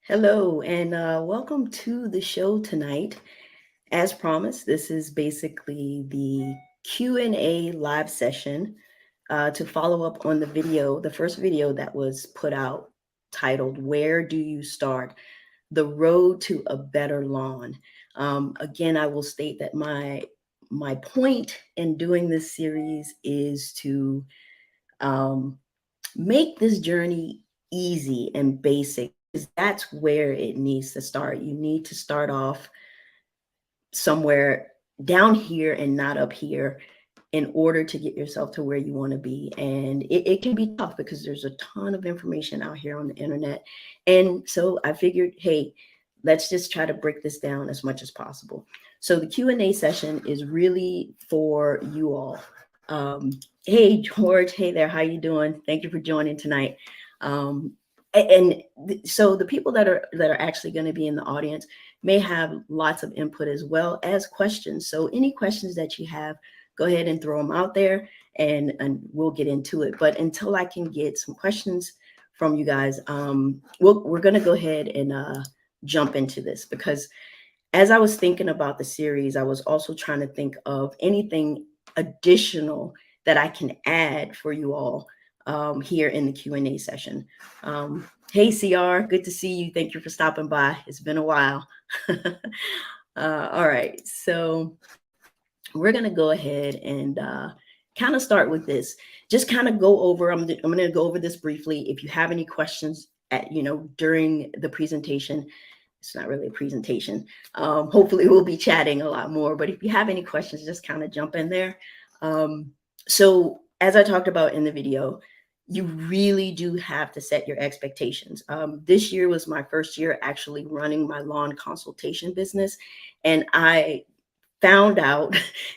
Hello, and welcome to the show tonight. As promised, this is basically the Q&A live session to follow up on the first video that was put out titled, Where Do You Start? The Road to a Better Lawn. Again, I will state that my point in doing this series is to um, make this journey easy and basic because that's where it needs to start. You need to start off somewhere down here and not up here in order to get yourself to where you want to be. And it can be tough because there's a ton of information out here on the internet. And so I figured, hey, let's just try to break this down as much as possible. So the Q&A session is really for you all. Um, hey, George. Hey there. How you doing? Thank you for joining tonight. Um, so the people that are actually going to be in the audience may have lots of input as well as questions. So any questions that you have, go ahead and throw them out there and we'll get into it. But until I can get some questions from you guys, we're going to go ahead and jump into this because as I was thinking about the series, I was also trying to think of anything additional that I can add for you all here in the Q&A session. Hey, CR, good to see you. Thank you for stopping by. It's been a while. All right, so we're going to go ahead and kind of start with this. Just kind of go over, I'm going to go over this briefly. If you have any questions during the presentation, it's not really a presentation. Hopefully we'll be chatting a lot more, but if you have any questions, just kind of jump in there. So as I talked about in the video, you really do have to set your expectations. This year was my first year actually running my lawn consultation business. And I found out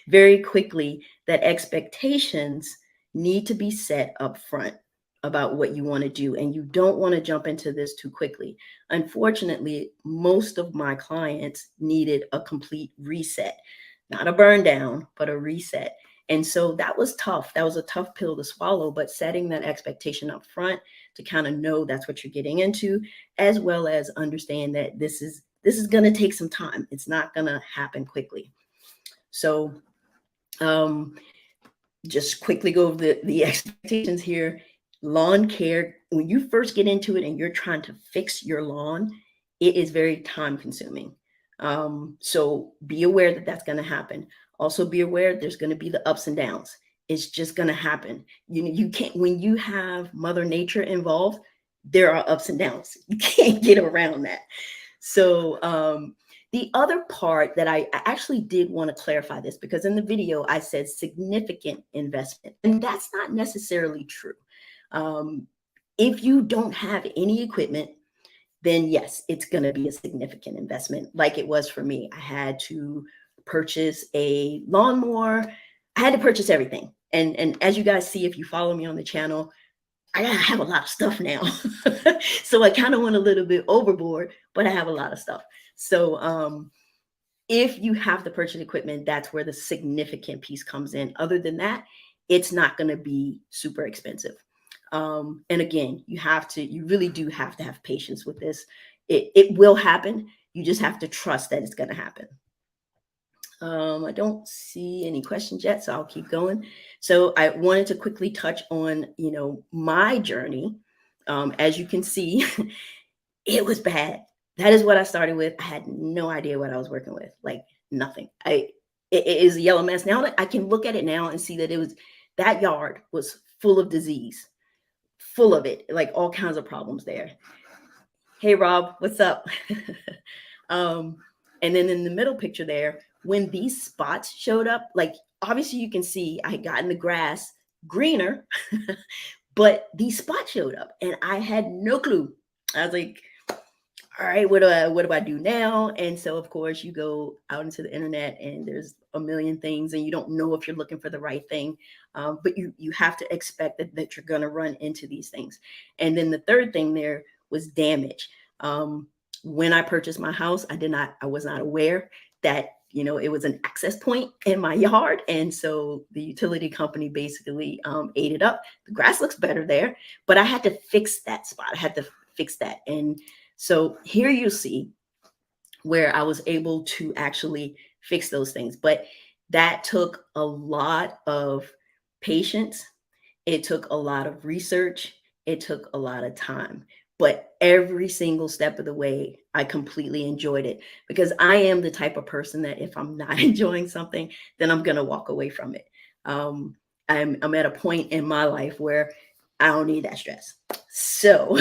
very quickly that expectations need to be set up front about what you want to do. And you don't want to jump into this too quickly. Unfortunately, most of my clients needed a complete reset, not a burn down, but a reset. And so that was tough. That was a tough pill to swallow, but setting that expectation up front to kind of know that's what you're getting into, as well as understand that this is going to take some time. It's not going to happen quickly. So just quickly go over the expectations here. Lawn care, when you first get into it and you're trying to fix your lawn, it is very time consuming. So be aware that that's going to happen. Also be aware there's going to be the ups and downs. It's just going to happen. You can't, when you have Mother Nature involved, there are ups and downs. You can't get around that. So the other part that I actually did want to clarify this because in the video I said significant investment, and that's not necessarily true. If you don't have any equipment, then yes, it's going to be a significant investment like it was for me. I had to purchase a lawnmower. I had to purchase everything. And as you guys see, if you follow me on the channel, I have a lot of stuff now. So I kind of went a little bit overboard, but I have a lot of stuff. So if you have to purchase equipment, that's where the significant piece comes in. Other than that, it's not going to be super expensive. And again, you really do have to have patience with this. It will happen. You just have to trust that it's going to happen. I don't see any questions yet, so I'll keep going. So I wanted to quickly touch on, my journey. As you can see, it was bad. That is what I started with. I had no idea what I was working with, like nothing. It is a yellow mess. Now that I can look at it now and see that that yard was full of disease, full of it, like all kinds of problems there. Hey, Rob, what's up? And then in the middle picture there, when these spots showed up, like obviously you can see I had gotten the grass greener, but these spots showed up and I had no clue. I was like, all right, what do I do now? And so of course you go out into the internet and there's a million things and you don't know if you're looking for the right thing. But you have to expect that you're going to run into these things. And then the third thing there was damage. When I purchased my house, I was not aware that, it was an access point in my yard. And so the utility company basically ate it up. The grass looks better there, but I had to fix that spot. I had to fix that. And So here you see where I was able to actually fix those things. But that took a lot of patience. It took a lot of research. It took a lot of time. But every single step of the way, I completely enjoyed it because I am the type of person that if I'm not enjoying something, then I'm going to walk away from it. Um, I'm at a point in my life where I don't need that stress. So,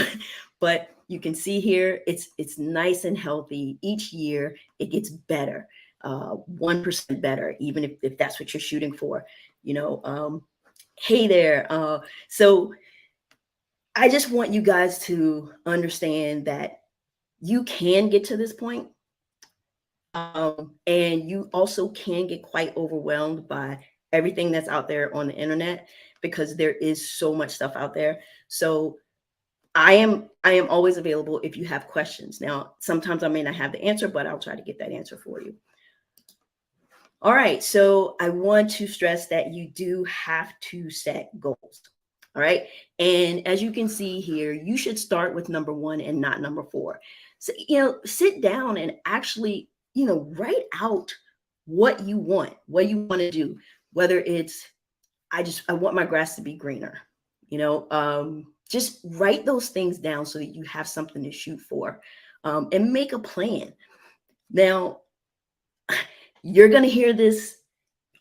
but you can see here, it's nice and healthy. Each year, it gets better, 1% better, even if that's what you're shooting for. You know, hey there. So I just want you guys to understand that you can get to this point, and you also can get quite overwhelmed by everything that's out there on the internet because there is so much stuff out there. So I am always available if you have questions. Now, sometimes I may not have the answer, but I'll try to get that answer for you. All right, so I want to stress that you do have to set goals. All right, and as you can see here, you should start with number 1 and not number 4. So, sit down and actually, write out what you want to do, whether it's I want my grass to be greener. Just write those things down so that you have something to shoot for, and make a plan. Now, you're going to hear this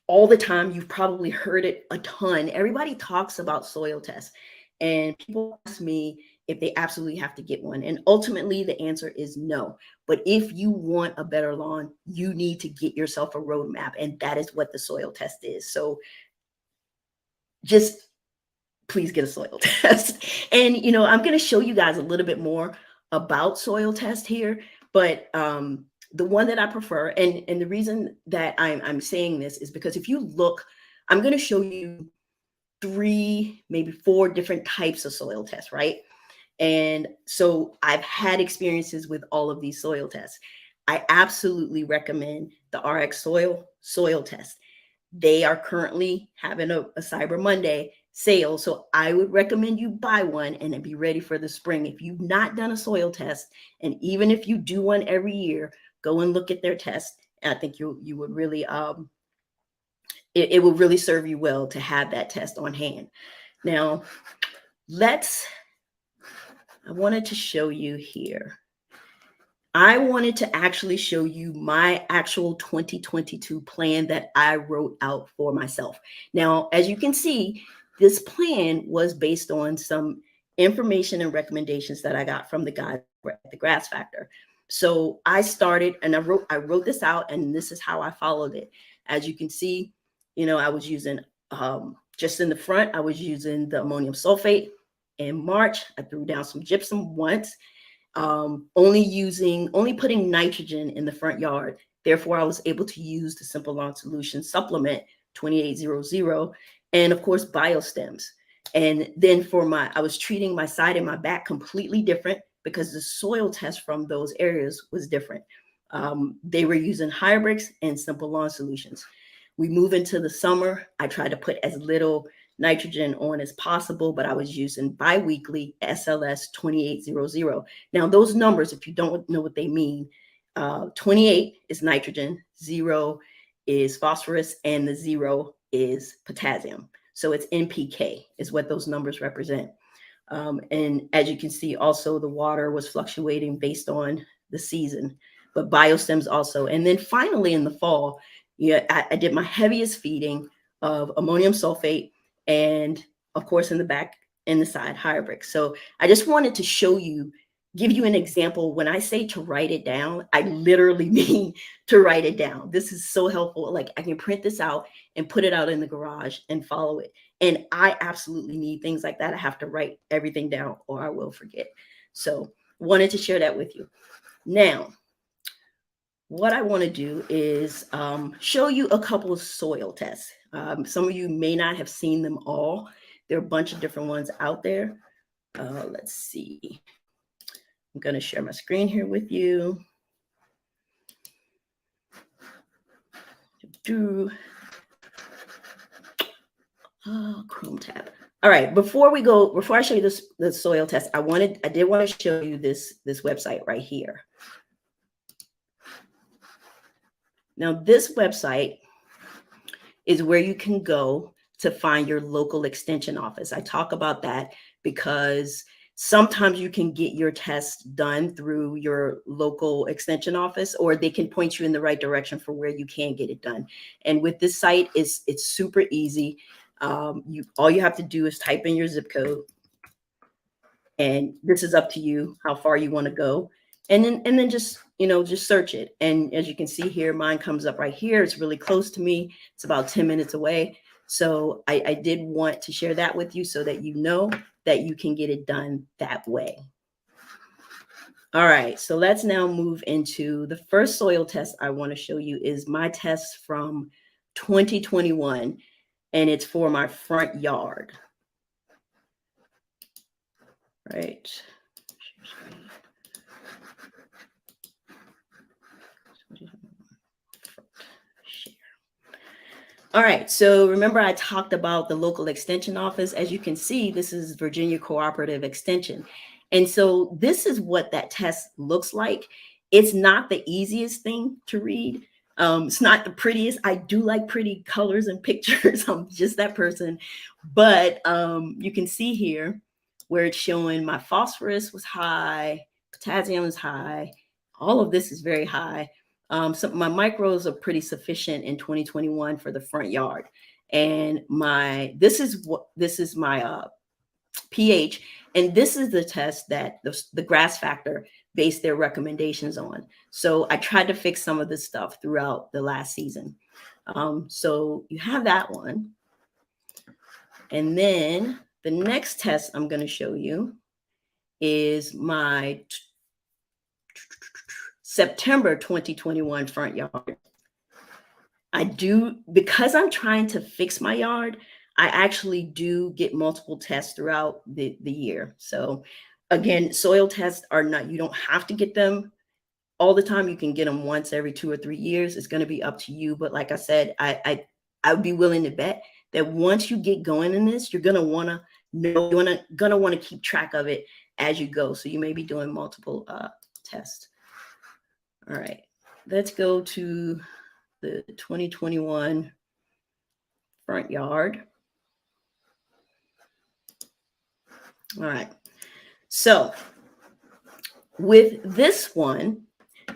all the time. You've probably heard it a ton. Everybody talks about soil tests, and people ask me if they absolutely have to get one. And ultimately, the answer is no. But if you want a better lawn, you need to get yourself a roadmap, and that is what the soil test is. So just please get a soil test. And I'm going to show you guys a little bit more about soil test here, but the one that I prefer, and the reason that I'm saying this is because if you look, I'm going to show you 3, maybe 4 different types of soil tests, right? And so I've had experiences with all of these soil tests. I absolutely recommend the RX soil test. They are currently having a Cyber Monday sale. So I would recommend you buy one and then be ready for the spring. If you've not done a soil test, and even if you do one every year, go and look at their test. And I think you would really it will really serve you well to have that test on hand. Now, I wanted to show you here. I wanted to actually show you my actual 2022 plan that I wrote out for myself. Now, as you can see, this plan was based on some information and recommendations that I got from the guys at the Grass Factor. So I started and I wrote this out, and this is how I followed it. As you can see, I was using just in the front, I was using the ammonium sulfate. In March, I threw down some gypsum once, only putting nitrogen in the front yard. Therefore, I was able to use the Simple Lawn Solution supplement 2800 and of course biostems. And then I was treating my side and my back completely different because the soil test from those areas was different. They were using Hybrids and Simple Lawn Solutions. We move into the summer. I tried to put as little nitrogen on as possible, but I was using biweekly SLS 2800. Now, those numbers, if you don't know what they mean, 28 is nitrogen, 0 is phosphorus, and the 0 is potassium. So it's NPK is what those numbers represent. And as you can see, also the water was fluctuating based on the season, but biostems also. And then finally in the fall, I did my heaviest feeding of ammonium sulfate, and of course in the back and the side hybrid. So I just wanted to give you an example. When I say to write it down, I literally mean to write it down. This is so helpful. Like I can print this out and put it out in the garage and follow it. And I absolutely need things like that. I have to write everything down or I will forget. So wanted to share that with you. Now, what I want to do is show you a couple of soil tests. Some of you may not have seen them all. There are a bunch of different ones out there. Let's see. I'm going to share my screen here with you. Chrome tab. All right, before I show you the soil test, I did want to show you this website right here. Now, this website is where you can go to find your local extension office. I talk about that because sometimes you can get your test done through your local extension office, or they can point you in the right direction for where you can get it done. And with this site, it's super easy. All you have to do is type in your zip code, and this is up to you how far you want to go, and then just just search it. And as you can see here, mine comes up right here. It's really close to me. It's about 10 minutes away. So I did want to share that with you so that you know that you can get it done that way. All right, so let's now move into the first soil test I want to show you. Is my test from 2021, and it's for my front yard. Right. All right, so remember I talked about the local extension office. As you can see, this is Virginia Cooperative Extension. And so this is what that test looks like. It's not the easiest thing to read. It's not the prettiest. I do like pretty colors and pictures. I'm just that person. But you can see here where it's showing my phosphorus was high, potassium is high. All of this is very high. So my micros are pretty sufficient in 2021 for the front yard. And this is my pH, and this is the test that the grass factor based their recommendations on. So I tried to fix some of this stuff throughout the last season. So you have that one. And then the next test I'm going to show you is my September 2021 front yard. Because I'm trying to fix my yard, I actually do get multiple tests throughout the year. So again, soil tests are not, you don't have to get them all the time. You can get them once every 2 or 3 years. It's going to be up to you. But like I said, I would be willing to bet that once you get going in this, you're going to want to know, you're going to want to keep track of it as you go. So you may be doing multiple tests. All right, let's go to the 2021 front yard. All right, so with this one,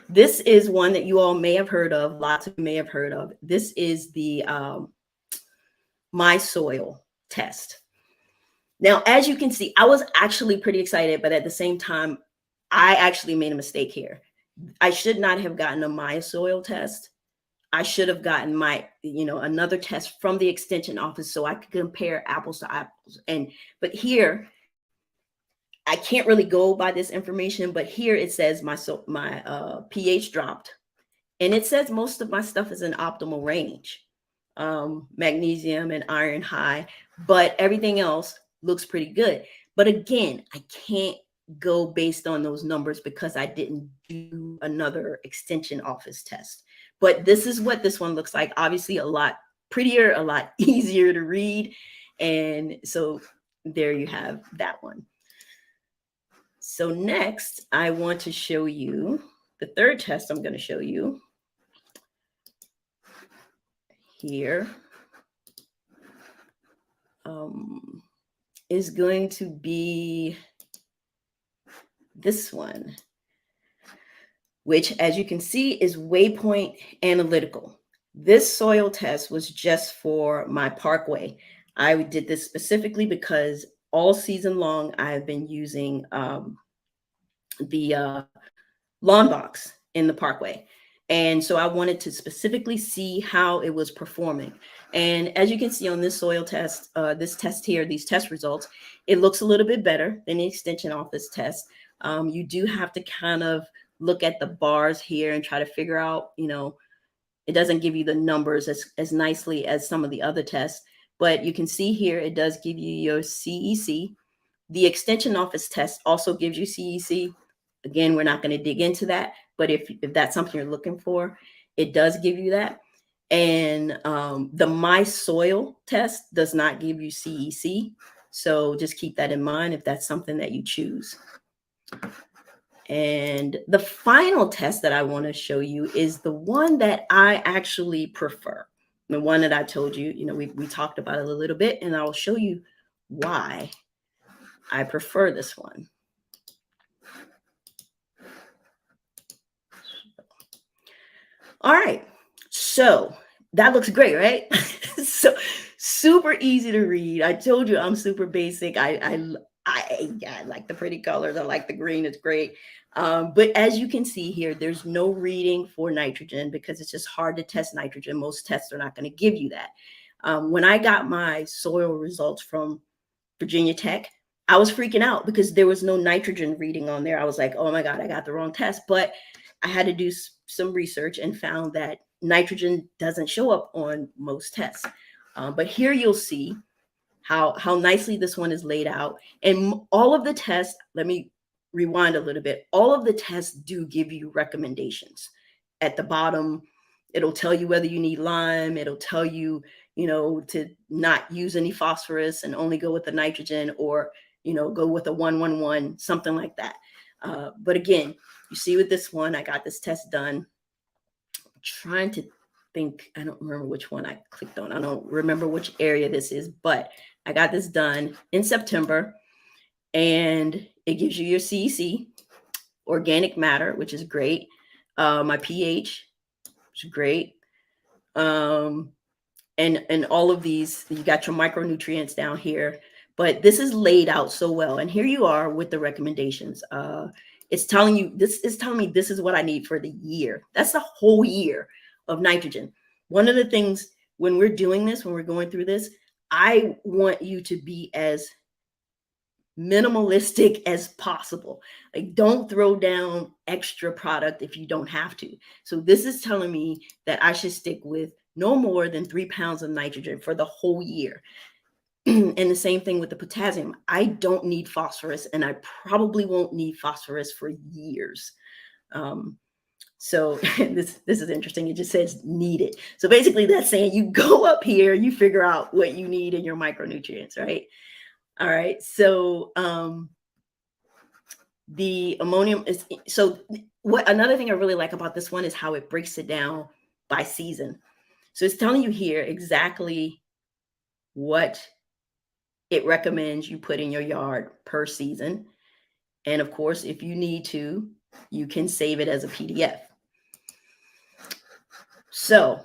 this is one that you all may have heard of. Lots of you may have heard of. This is the My Soil test. Now, as you can see, I was actually pretty excited, but at the same time, I actually made a mistake here. I should not have gotten a My Soil test. I should have gotten another test from the extension office so I could compare apples to apples. But here, I can't really go by this information, but here it says my pH dropped, and it says most of my stuff is in optimal range, magnesium and iron high, but everything else looks pretty good. But again, I can't go based on those numbers because I didn't do another extension office test. But this is what this one looks like. Obviously a lot prettier, a lot easier to read. And so there you have that one. So next, I want to show you the third test I'm going to show you here is going to be this one, which, as you can see, is Waypoint Analytical. This soil test was just for my parkway. I did this specifically because all season long I've been using the lawn box in the parkway. And so I wanted to specifically see how it was performing. And as you can see on this soil test, this test here, these test results, it looks a little bit better than the extension office test. You do have to kind of look at the bars here and try to figure out, it doesn't give you the numbers as nicely as some of the other tests, but you can see here, it does give you your CEC. The extension office test also gives you CEC. Again, we're not going to dig into that, but if that's something you're looking for, it does give you that. And the My Soil test does not give you CEC. So just keep that in mind if that's something that you choose. And the final test that I want to show you is the one that I actually prefer. The one that I told you, we talked about it a little bit, and I'll show you why I prefer this one. All right, so that looks great, right? So super easy to read. I told you I'm super basic. I like the pretty colors. I like the green. It's great. But as you can see here, there's no reading for nitrogen because it's just hard to test nitrogen. Most tests are not going to give you that. When I got my soil results from Virginia Tech, I was freaking out because there was no nitrogen reading on there. I was like, oh my God, I got the wrong test. But I had to do some research and found that nitrogen doesn't show up on most tests. But here you'll see how nicely this one is laid out. And all of the tests, let me rewind a little bit. All of the tests do give you recommendations. At the bottom, it'll tell you whether you need lime. It'll tell you, to not use any phosphorus and only go with the nitrogen, or, go with a 1-1-1, something like that. But again, you see with this one, I got this test done. I'm trying to think, I don't remember which one I clicked on. I don't remember which area this is, but I got this done in September, and it gives you your CEC, organic matter, which is great. My pH, which is great. And all of these, you got your micronutrients down here, but this is laid out so well. And here you are with the recommendations. It's telling you, this is telling me this is what I need for the year. That's the whole year of nitrogen. One of the things when we're doing this, when we're going through this, I want you to be as minimalistic as possible. Like, don't throw down extra product if you don't have to. So this is telling me that I should stick with no more than 3 pounds of nitrogen for the whole year. And the same thing with the potassium. I don't need phosphorus, and I probably won't need phosphorus for years. So this is interesting. It just says needed. So basically that's saying you go up here, you figure out what you need in your micronutrients, right? All right. So the ammonium is, so what another thing I really like about this one is how it breaks it down by season. So it's telling you here exactly what it recommends you put in your yard per season. And of course, if you need to, you can save it as a PDF. So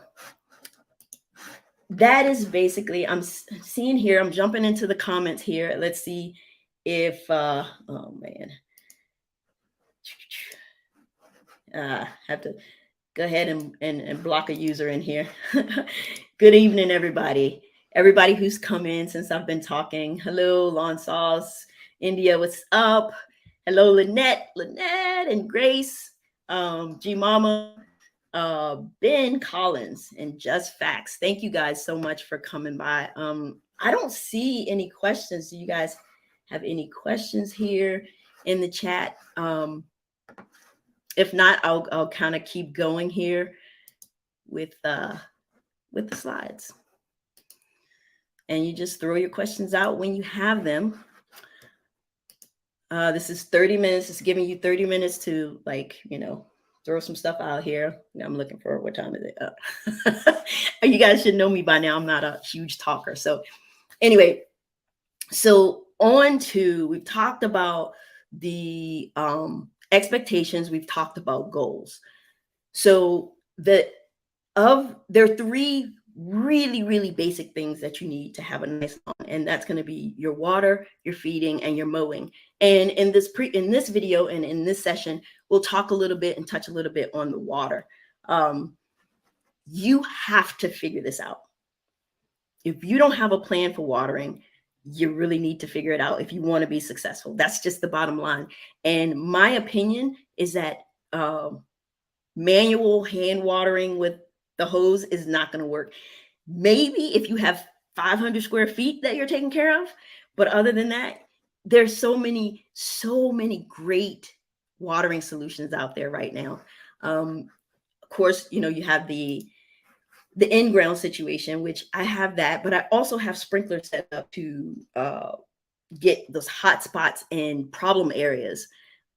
that is basically, I'm seeing here, I'm jumping into the comments here. Let's see if, oh man. Have to go ahead and block a user in here. Good evening, everybody. Everybody who's come in since I've been talking. Hello, Lawn Sauce. India, what's up? Hello, Lynette and Grace. G Mama, Ben Collins, and Just Facts. Thank you guys so much for coming by. I don't see any questions. Do you guys have any questions here in the chat? If not, I'll kind of keep going here with the slides. And you just throw your questions out when you have them. This is 30 minutes. It's giving you 30 minutes to, like, throw some stuff out here. I'm looking for, what time is it? You guys should know me by now. I'm not a huge talker. So anyway, so on to, we've talked about the expectations. We've talked about goals. So there are 3 really, really basic things that you need to have a nice lawn, and that's going to be your water, your feeding, and your mowing. And in this video and in this session, we'll talk a little bit and touch a little bit on the water. You have to figure this out. If you don't have a plan for watering, you really need to figure it out if you want to be successful. That's just the bottom line. And my opinion is that manual hand watering with the hose is not going to work. Maybe if you have 500 square feet that you're taking care of, but other than that, there's so many great watering solutions out there right now. Of course, you have the in-ground situation, which I have that, but I also have sprinklers set up to get those hot spots and problem areas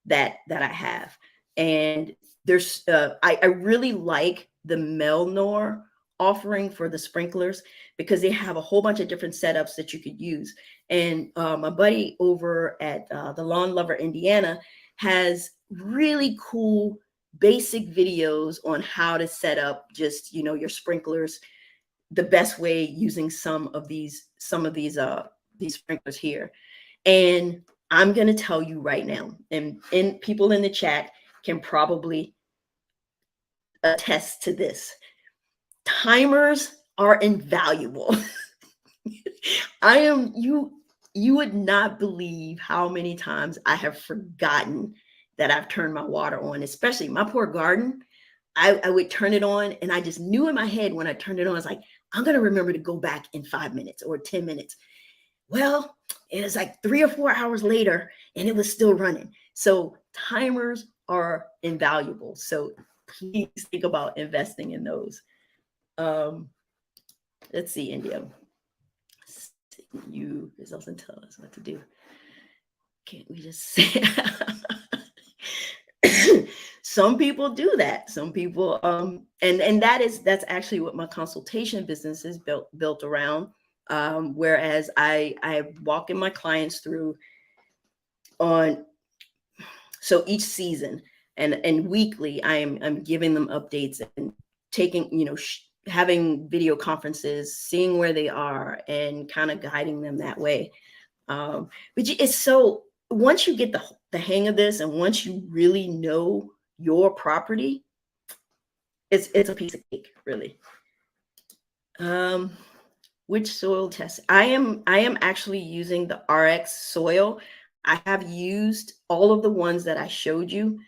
that I have. And there's I really like the Melnor offering for the sprinklers because they have a whole bunch of different setups that you could use. And my buddy over at the Lawn Lover Indiana has really cool basic videos on how to set up just, you know, your sprinklers the best way using some of these sprinklers here. And I'm going to tell you right now, and people in the chat can probably attest to this. Timers are invaluable. You would not believe how many times I have forgotten that I've turned my water on, especially my poor garden. I would turn it on and I just knew in my head when I turned it on, I was like, I'm going to remember to go back in 5 minutes or 10 minutes. Well, it was like 3 or 4 hours later and it was still running. So timers are invaluable. So please think about investing in those. Let's see, India. You results and tell us what to do. Can't we just say some people do that. Some people and that's actually what my consultation business is built around. Whereas I walk in my clients through on so each season and weekly I'm giving them updates and taking, you know, having video conferences, seeing where they are and kind of guiding them that way. But it's so once you get the hang of this and once you really know your property, it's a piece of cake, really. Which soil test? I am actually using the RX soil. I have used all of the ones that I showed you,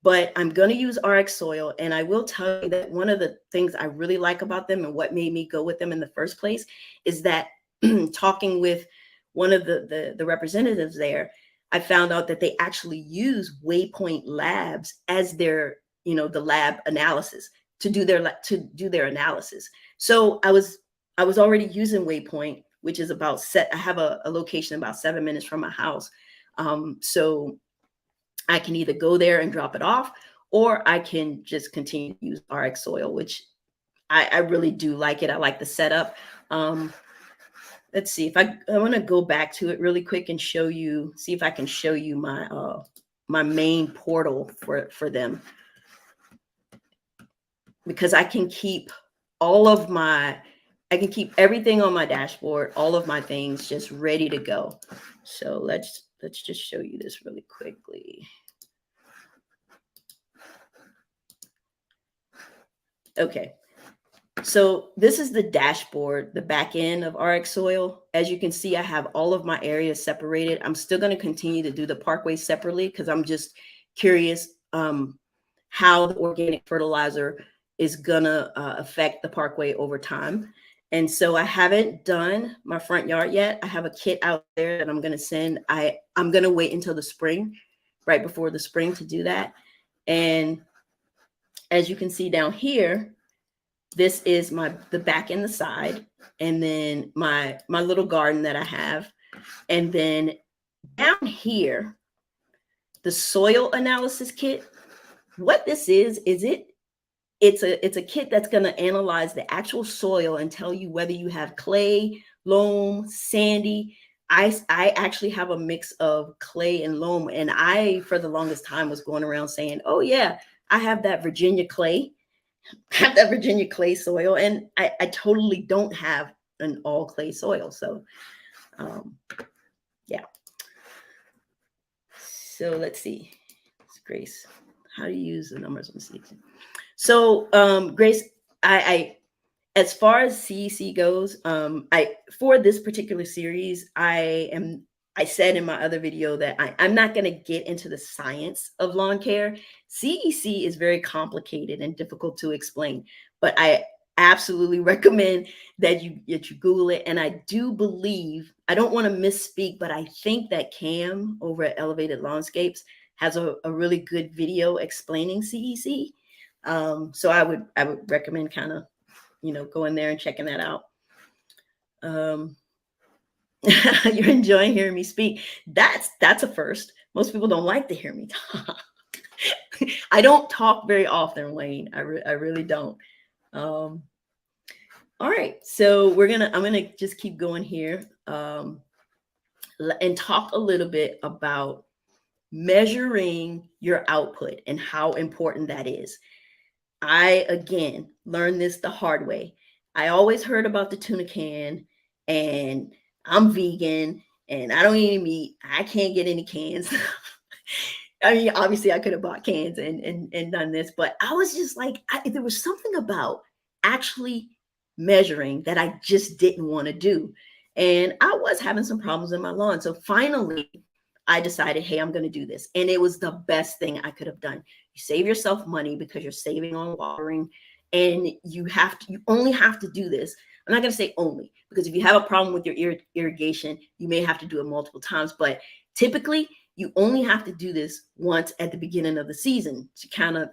but I'm going to use RX soil. And I will tell you that one of the things I really like about them and what made me go with them in the first place is that talking with one of the representatives there, I found out that they actually use Waypoint Labs as their, you know, the lab analysis to do their analysis. So I was already using Waypoint, which is about I have a location about 7 minutes from my house. So I can either go there and drop it off, or I can just continue to use RX soil, which I really do like it. I like the setup. Let's see if I want to go back to it really quick and show you, see if I can show you my my main portal for them, because I can keep I can keep everything on my dashboard, all of my things just ready to go. So let's just show you this really quickly. Okay. So this is the dashboard, the back end of RX Soil. As you can see, I have all of my areas separated. I'm still going to continue to do the parkway separately because I'm just curious how the organic fertilizer is going to affect the parkway over time. And so I haven't done my front yard yet. I have a kit out there that I'm going to send. I'm going to wait until the spring, right before the spring, to do that. And as you can see down here, this is the back and the side, and then my little garden that I have. And then down here, the soil analysis kit. What this is it's a kit that's going to analyze the actual soil and tell you whether you have clay, loam, sandy. I actually have a mix of clay and loam, and I for the longest time was going around saying, oh yeah, I have that Virginia clay. Have that Virginia clay soil, and I totally don't have an all clay soil. So yeah. So let's see. It's Grace, how do you use the numbers on CEC? So Grace, I as far as CEC goes, for this particular series, I said in my other video that I'm not going to get into the science of lawn care. CEC is very complicated and difficult to explain, but I absolutely recommend that you Google it. And I do believe, I don't want to misspeak, but I think that Cam over at Elevated Lawnscapes has a really good video explaining CEC. So I would recommend kind of, you know, going there and checking that out. You're enjoying hearing me speak. That's a first. Most people don't like to hear me talk. I don't talk very often, Wayne. I really don't. Um, all right, so I'm gonna just keep going here, and talk a little bit about measuring your output and how important that is. I again learned this the hard way. I always heard about the tuna can, and I'm vegan and I don't eat any meat. I can't get any cans. I mean, obviously, I could have bought cans and done this, but I was just like, there was something about actually measuring that I just didn't want to do, and I was having some problems in my lawn. So finally, I decided, hey, I'm going to do this, and it was the best thing I could have done. You save yourself money because you're saving on watering, and you only have to do this. I'm not going to say only, because if you have a problem with your irrigation, you may have to do it multiple times, but typically you only have to do this once at the beginning of the season to kind of,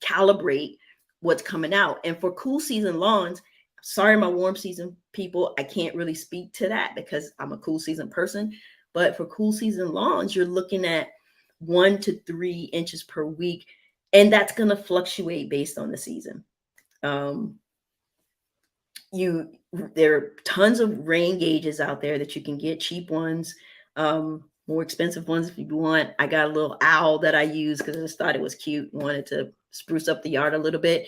calibrate what's coming out. And for cool season lawns, sorry, my warm season people, I can't really speak to that because I'm a cool season person. But for cool season lawns, you're looking at 1 to 3 inches per week, and that's going to fluctuate based on the season. There are tons of rain gauges out there that you can get, cheap ones, more expensive ones if you want. I got a little owl that I use because I just thought it was cute, wanted to spruce up the yard a little bit.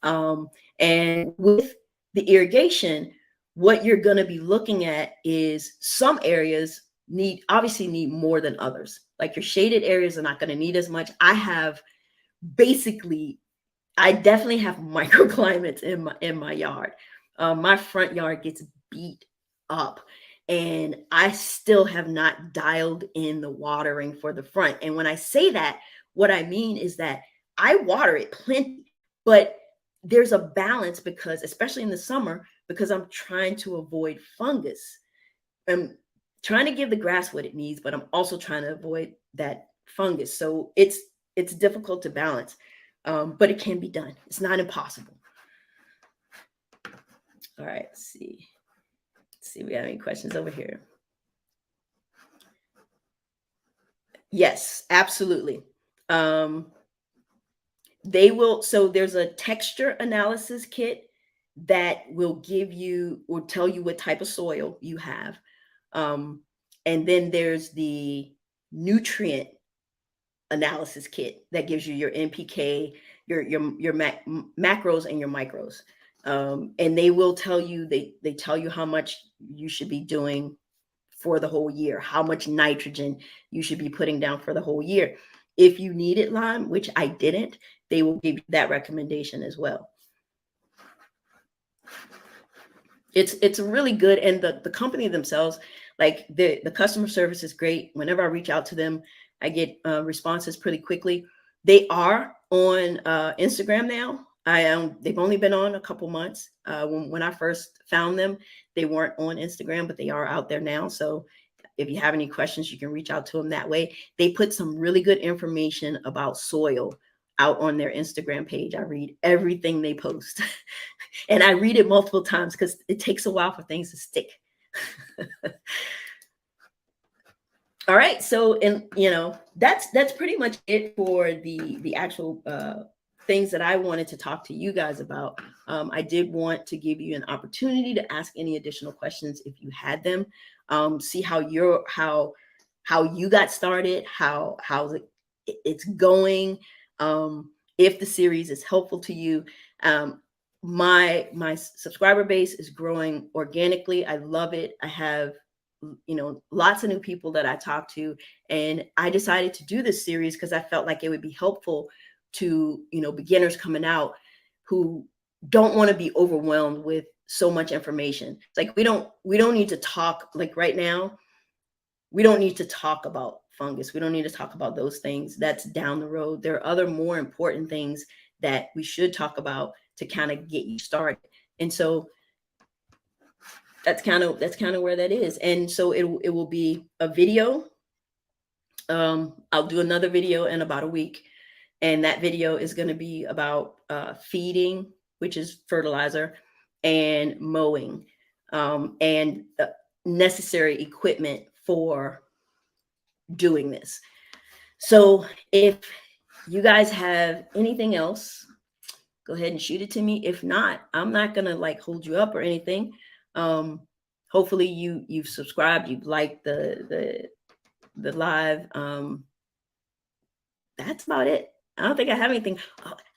And with the irrigation, what you're going to be looking at is some areas obviously need more than others. Like your shaded areas are not going to need as much. I definitely have microclimates in my yard. My front yard gets beat up, and I still have not dialed in the watering for the front. And when I say that, what I mean is that I water it plenty, but there's a balance because, especially in the summer, because I'm trying to avoid fungus. I'm trying to give the grass what it needs, but I'm also trying to avoid that fungus. So it's difficult to balance, but it can be done. It's not impossible. All right, let's see. If we have any questions over here. Yes, absolutely. They will. So there's a texture analysis kit that will give you or tell you what type of soil you have. And then there's the nutrient analysis kit that gives you your NPK, your macros and your micros. And they will tell you, they tell you how much you should be doing for the whole year, how much nitrogen you should be putting down for the whole year. If you need it, Lime, which I didn't, they will give you that recommendation as well. It's really good, and the company themselves, like the customer service is great. Whenever I reach out to them, I get responses pretty quickly. They are on Instagram now. They've only been on a couple months. When I first found them, they weren't on Instagram, but they are out there now. So if you have any questions, you can reach out to them that way. They put some really good information about soil out on their Instagram page. I read everything they post. And I read it multiple times because it takes a while for things to stick. All right, so that's pretty much it for the actual things that I wanted to talk to you guys about. I did want to give you an opportunity to ask any additional questions if you had them. See how you got started, how it's going. If the series is helpful to you. My subscriber base is growing organically. I love it. I have lots of new people that I talk to, and I decided to do this series because I felt like it would be helpful to beginners coming out who don't want to be overwhelmed with so much information. It's like we don't need to talk, like right now, we don't need to talk about fungus. We don't need to talk about those things. That's down the road. There are other more important things that we should talk about to kind of get you started. And so that's kind of where that is. And so it will be a video. I'll do another video in about a week, and that video is going to be about feeding, which is fertilizer, and mowing. And necessary equipment for doing this. So if you guys have anything else, go ahead and shoot it to me. If not, I'm not gonna like hold you up or anything. Hopefully you've subscribed, you've liked the live. That's about it. I don't think I have anything.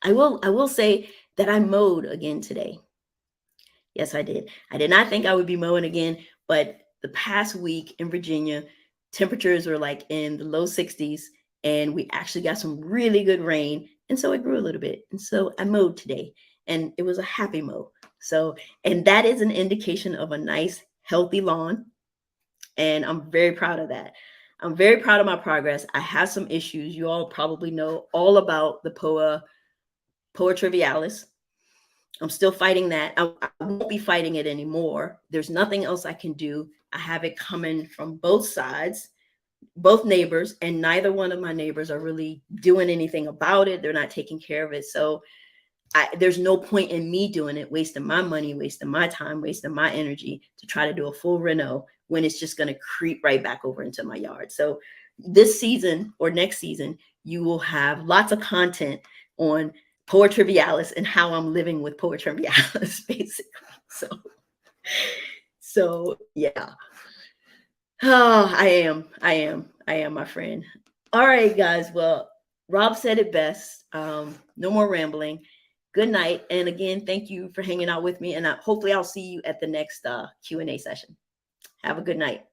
I will say that I mowed again today. Yes, I did. I did not think I would be mowing again, but the past week in Virginia, temperatures were like in the low 60s, and we actually got some really good rain. And so it grew a little bit. And so I mowed today, and it was a happy mow. So, and that is an indication of a nice, healthy lawn. And I'm very proud of that. I'm very proud of my progress. I have some issues. You all probably know all about the Poa trivialis. I'm still fighting that. I won't be fighting it anymore. There's nothing else I can do. I have it coming from both sides, both neighbors, and neither one of my neighbors are really doing anything about it. They're not taking care of it. So there's no point in me doing it, wasting my money, wasting my time, wasting my energy to try to do a full reno when it's just going to creep right back over into my yard. So this season or next season, you will have lots of content on Poa trivialis and how I'm living with Poa trivialis, basically. So yeah. Oh, I am, my friend. All right, guys. Well, Rob said it best. No more rambling. Good night. And again, thank you for hanging out with me. And hopefully I'll see you at the next Q&A session. Have a good night.